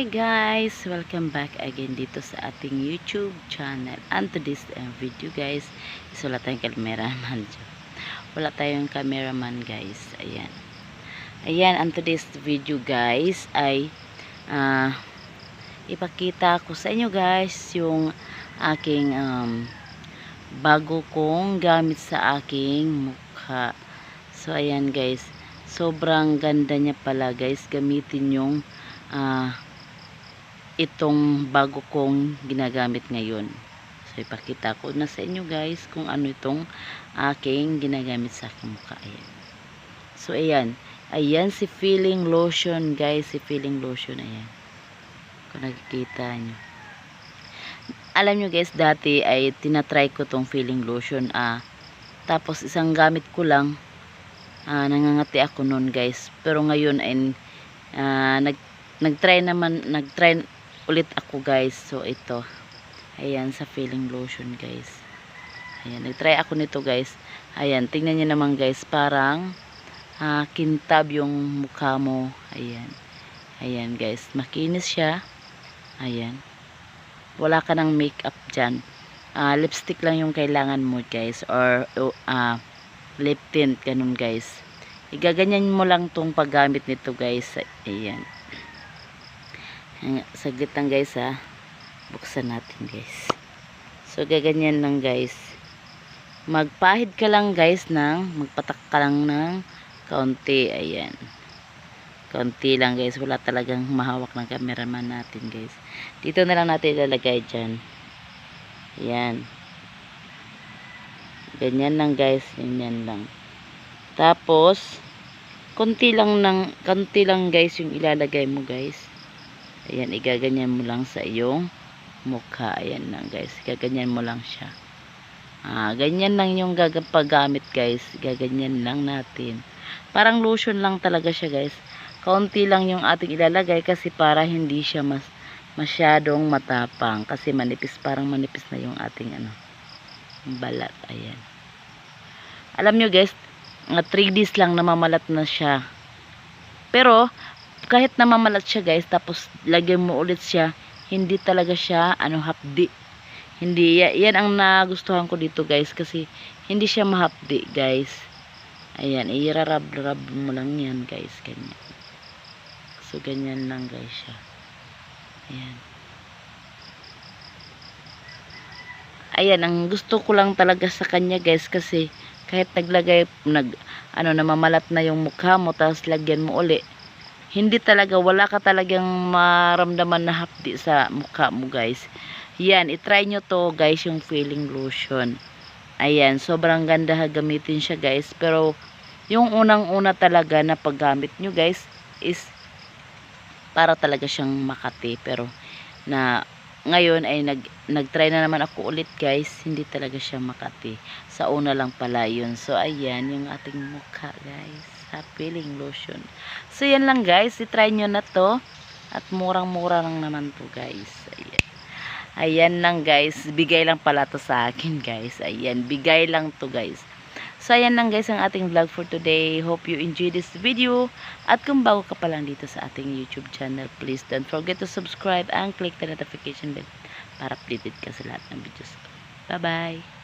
Hi guys! Welcome back again dito sa ating YouTube channel. And to this video guys, is wala tayong cameraman. Wala tayong cameraman guys. Ayan. Ayan, and to this video guys ay ipakita ko sa inyo guys yung aking bago kong gamit sa aking mukha. So ayan guys, sobrang ganda niya pala guys. Gamitin yung itong bago kong ginagamit ngayon. So ipakita ko na sa inyo guys kung ano itong aking ginagamit sa aking mukha. Ayan. So ayan, ayan si Feeling Lotion guys, si Feeling Lotion. Ayan, kung nakikita nyo. Alam nyo guys, dati ay tinatry ko tong Feeling Lotion, tapos isang gamit ko lang, nangangati ako nun guys. Pero ngayon ay nagtry ulit ako guys. So ito, ayan sa Feeling Lotion guys. Ayan, nagtry ako nito guys. Ayan, tingnan niyo naman guys, parang kintab yung mukha mo. Ayan, ayan guys, makinis siya. Ayan, wala ka ng makeup dyan. Lipstick lang yung kailangan mo guys, or lip tint, ganun guys. Igaganyan mo lang tong paggamit nito guys. Ayan, saglit lang guys buksan natin guys. So gaganyan lang guys, magpahid ka lang guys magpatak ka lang ng kaunti. Ayan, kaunti lang guys, wala talagang mahawak ng cameraman natin guys. Dito na lang natin ilalagay dyan. Ayan, ganyan lang guys, ganyan lang. Tapos konti lang guys yung ilalagay mo guys. Ayan, igaganyan mo lang sa iyong mukha. Ayan lang guys, gaganyan mo lang siya. Ganyan lang yung paggamit guys. Gaganyan lang natin. Parang lotion lang talaga siya guys. Kaunti lang yung ating ilalagay kasi para hindi siya masyadong matapang. Kasi manipis, parang manipis na yung ating balat. Ayan. Alam nyo guys, 3 days lang namamalat na siya. Pero kahit namamalat siya guys, tapos lagyan mo ulit siya, hindi talaga siya hapdi. Hindi, yan ang nagustuhan ko dito guys, kasi hindi siya mahapdi guys. Ayan, irarab-rab mo lang yan guys, ganyan. So ganyan lang guys siya. Ayan. Ayan, ang gusto ko lang talaga sa kanya guys, kasi kahit namamalat na yung mukha mo, tapos lagyan mo uli, hindi talaga, wala ka talagang maramdaman na hapdi sa mukha mo guys. Yan, itry nyo to guys, yung Feeling Lotion. Ayan, sobrang ganda gamitin siya guys. Pero yung unang-una talaga na paggamit nyo guys is para talaga siyang makati. Pero ngayon ay nagtry na naman ako ulit guys, hindi talaga siya makati. Sa una lang pala yun. So ayan yung ating mukha guys, sa Feeling Lotion. So yan lang guys, i-try nyo na to. At murang-mura lang naman to guys. Ayan, ayan lang guys, bigay lang pala to sa akin guys. Ayan, bigay lang to guys. So ayan lang guys ang ating vlog for today. Hope you enjoy this video. At kung bago ka pa lang dito sa ating YouTube channel, please don't forget to subscribe and click the notification bell para updated ka sa lahat ng videos ko. Bye bye!